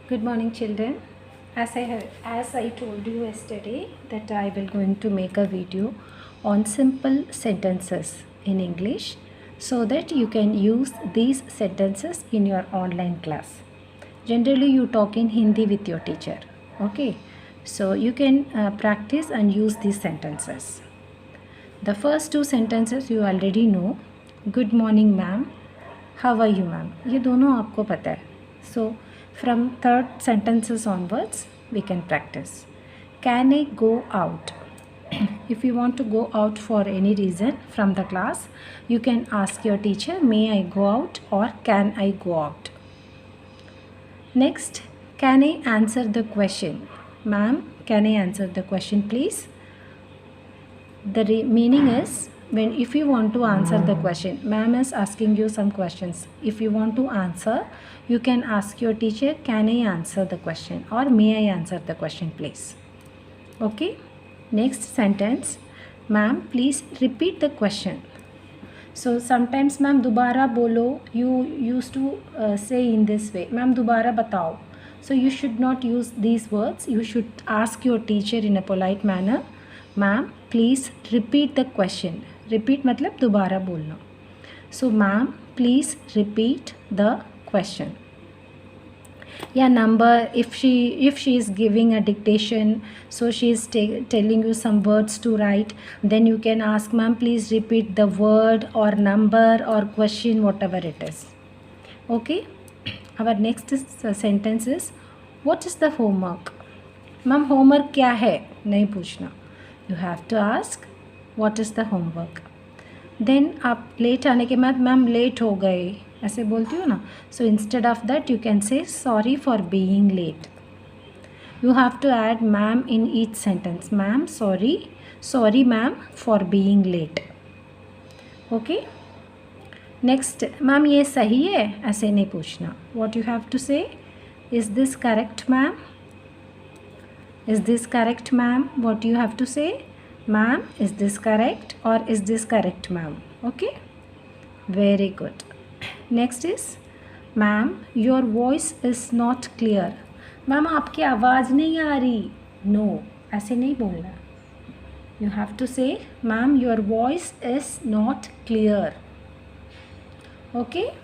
Good morning, children. As I told you yesterday that I will going to make a video on simple sentences in English so that you can use these sentences in your online class. Generally, you talk in Hindi with your teacher. Okay, so you can practice and use these sentences. The first two sentences you already know. Good morning, ma'am. How are you, ma'am? ये दोनों आपको पता है. So from third sentences onwards, we can practice. Can I go out? If you want to go out for any reason from the class, you can ask your teacher, may I go out or can I go out? Next, can I answer the question? Ma'am, can I answer the question, please? The meaning is, if you want to answer the question, ma'am is asking you some questions. If you want to answer, you can ask your teacher, can I answer the question or may I answer the question, please? Okay. Next sentence, ma'am, please repeat the question. So sometimes, ma'am, दोबारा बोलो, you used to say in this way, ma'am, दोबारा बताओ. So you should not use these words. You should ask your teacher in a polite manner, ma'am, please repeat the question. Repeat मतलब दोबारा बोलना. So ma'am, please repeat the question. Yeah, number, if she is giving a dictation, so she is telling you some words to write, then you can ask, ma'am, please repeat the word or number or question, whatever it is. Okay. Our next sentence is, what is the homework? Ma'am, homework क्या है? नहीं पूछना. You have to ask, what is the homework? Then आप late आने के बाद, ma'am late हो गए ऐसे बोलती हो ना. So instead of that you can say, sorry for being late. You have to add ma'am in each sentence. Ma'am, sorry ma'am for being late. Okay. Next, ma'am ये सही है ऐसे नहीं पूछना. What you have to say, is this correct ma'am? Is this correct ma'am? What you have to say, ma'am, is this correct or is this correct ma'am? Okay, very good. Next is, ma'am, your voice is not clear. Ma'am, आपकी आवाज़ नहीं आ रही. No, ऐसे नहीं बोलना. You have to say, ma'am, your voice is not clear. Okay.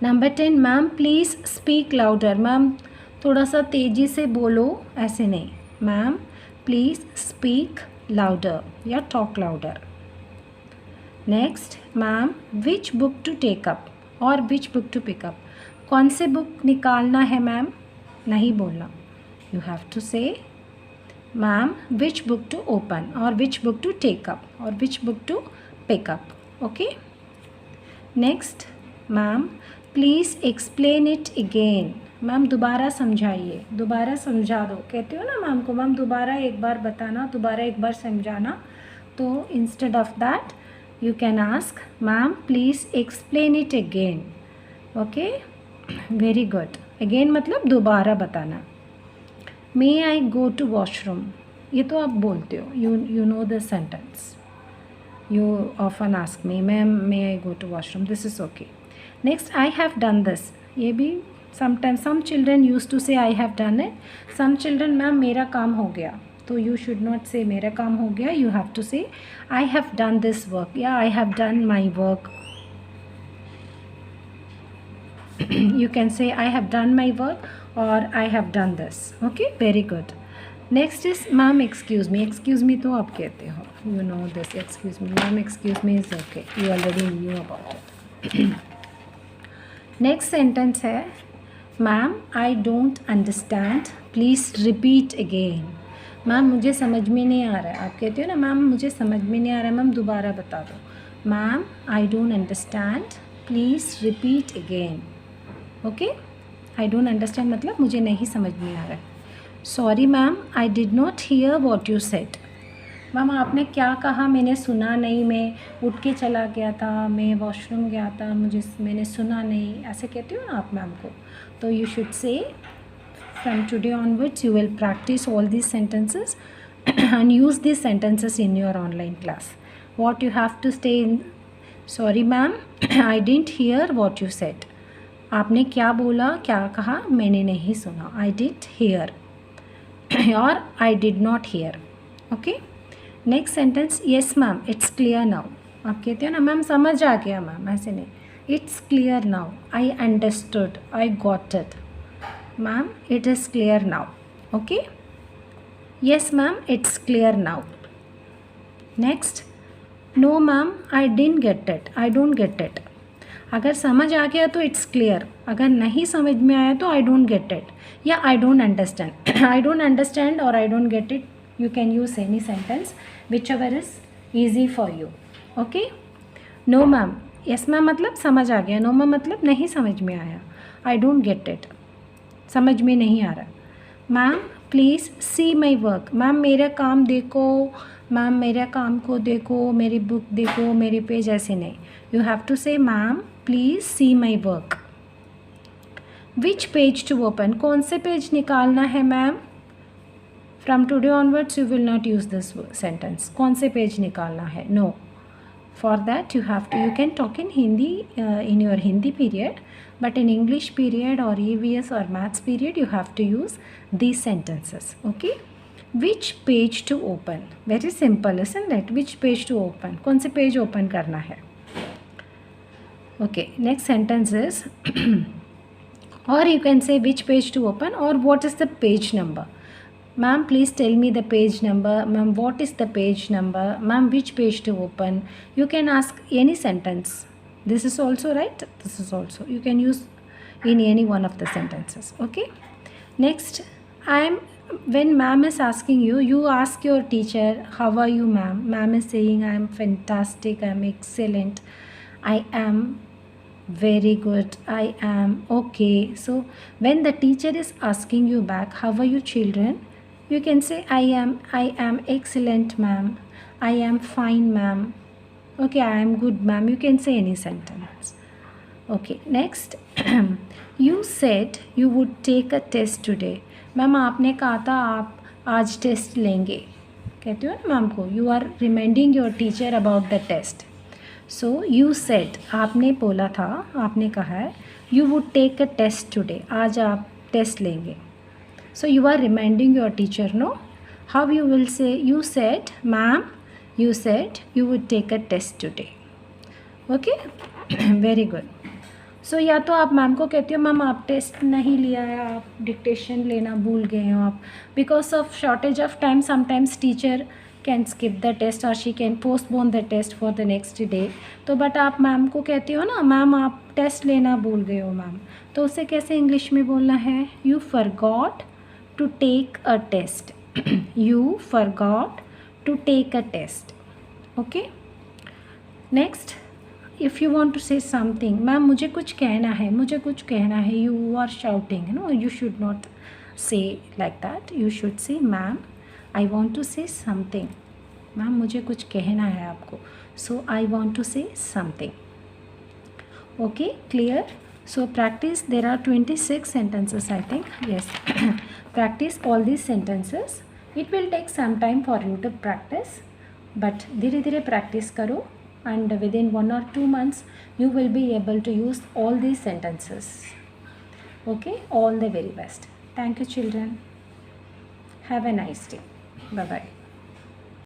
Number 10, ma'am, please speak louder. Ma'am, थोड़ा सा तेज़ी से बोलो ऐसे नहीं. मैम, प्लीज़ स्पीक लाउडर या talk louder. Next, ma'am, which book to take up और which book to pick up. कौन से बुक निकालना है मैम? नहीं बोलना. You have to say, ma'am, which book to open और which book to take up और which book to pick up. Okay. Next, ma'am, please explain it again. Ma'am, दोबारा समझाइए. दोबारा समझा दो कहते हो ना मैम को, मैम दोबारा एक बार बताना, दोबारा एक बार समझाना. तो instead of that you can ask, ma'am, please explain it again. Okay, very good. Again मतलब दोबारा बताना. मे आई गो टू वॉशरूम, ये तो आप बोलते हो, you know the sentence. You often ask me, ma'am, may I go to washroom. This is okay. Next, I have done this. ये भी sometimes some children used to say I have done it. Some children, ma'am मेरा काम हो गया. तो you should not say मेरा काम हो गया. You have to say I have done this work. Yeah, I have done my work. You can say I have done my work or I have done this. Okay, very good. Next is, ma'am, excuse me. Excuse me तो आप कहते हो. You know this. Excuse me. Ma'am, excuse me is okay. You already knew about it. Next sentence है, ma'am, I don't understand, please repeat again. Ma'am, मुझे समझ में नहीं आ रहा है. आप कहते हो ना, मैम मुझे समझ में नहीं आ रहा है, मैम दोबारा बता दो. Ma'am, I don't understand, please repeat again. Okay. I don't understand मतलब मुझे नहीं समझ में आ रहा है. Sorry ma'am, I did not here what you said. Ma'am, आपने क्या कहा मैंने सुना नहीं, मैं उठ के चला गया था, मैं वॉशरूम गया था, मैंने सुना नहीं, ऐसे कहते हो ना आप मैम को. तो you should say, from today onwards you will practice all these sentences and use these sentences in your online class. What you have to say in, sorry ma'am, I didn't hear what you said. आपने क्या बोला, क्या कहा, मैंने नहीं सुना. I didn't hear or I did not hear. Okay. Next sentence, yes ma'am it's clear now. आप कहते हो ना मैम समझ आ गया मैम, ऐसे नहीं. It's clear now, I understood, I got it. Ma'am it is clear now. Okay. Yes ma'am it's clear now. Next, no ma'am I didn't get it, I don't get it. अगर समझ आ गया तो it's clear, अगर नहीं समझ में आया तो आई डोंट गेट इट या I don't understand. I don't understand और I don't get it, you can use any sentence whichever is easy for you. Okay. No ma'am, yes ma'am मतलब समझ आ गया, no ma'am मतलब नहीं समझ में आया. I don't get it, समझ में नहीं आ रहा. Ma'am please see my work, ma'am मेरा काम देखो, मैम मेरा काम को देखो, मेरी बुक देखो, मेरे पेज. ऐसे नहीं. You have to say ma'am please see my work. Which page to open, कौन से पेज निकालना है ma'am. From today onwards you will not use this sentence. कौन से पेज निकालना है, no. For that you can talk in Hindi in your Hindi period, but in English period or EVS or maths period you have to use these sentences. Okay. Which page to open, very simple isn't it. Which page to open, कौन से page open करना है. Okay. Next sentence is or you can say which page to open or what is the page number. Ma'am please tell me the page number. Ma'am what is the page number. Ma'am which page to open. You can ask any sentence. This is also right, this is also you can use in any one of the sentences. Okay. Next, when ma'am is asking you, you ask your teacher how are you ma'am. Ma'am is saying I am fantastic, I am excellent, I am very good, I am okay. So when the teacher is asking you back how are you children, you can say I am excellent ma'am, I am fine ma'am, okay, I am good ma'am. You can say any sentence. Okay. Next, you said you would take a test today. Ma'am आपने कहा था आप आज test लेंगे, कहते हो ना ma'am को. You are reminding your teacher about the test. So you said, आपने बोला था, आपने कहा है. You would take a test today, आज आप टेस्ट लेंगे. So you are reminding your teacher, no? How you will say, you said, ma'am, you said you would take a test today. Okay. Very good. So या तो आप ma'am को कहते हो ma'am आप टेस्ट नहीं लिया है, आप डिक्टेशन लेना भूल गए हो आप. Because of shortage of time sometimes teacher can skip the test और she can postpone the test for the next day. तो बट आप मैम को कहते हो ना मैम आप टेस्ट लेना भूल गए हो मैम, तो उसे कैसे इंग्लिश में बोलना है. You forgot to take a test. You forgot to take a test. Okay. Next, if you want to say something, ma'am मुझे कुछ कहना है, मुझे कुछ कहना है, you are shouting, you should not say like that. You should say ma'am I want to say something. Ma'am मुझे कुछ कहना है आपको, so I want to say something. Okay, clear. So practice, there are 26 sentences I think. Yes. Practice all these sentences. It will take some time for you to practice, but धीरे धीरे practice करो and within 1 or 2 months you will be able to use all these sentences. Okay, all the very best. Thank you children. Have a nice day. Bye bye.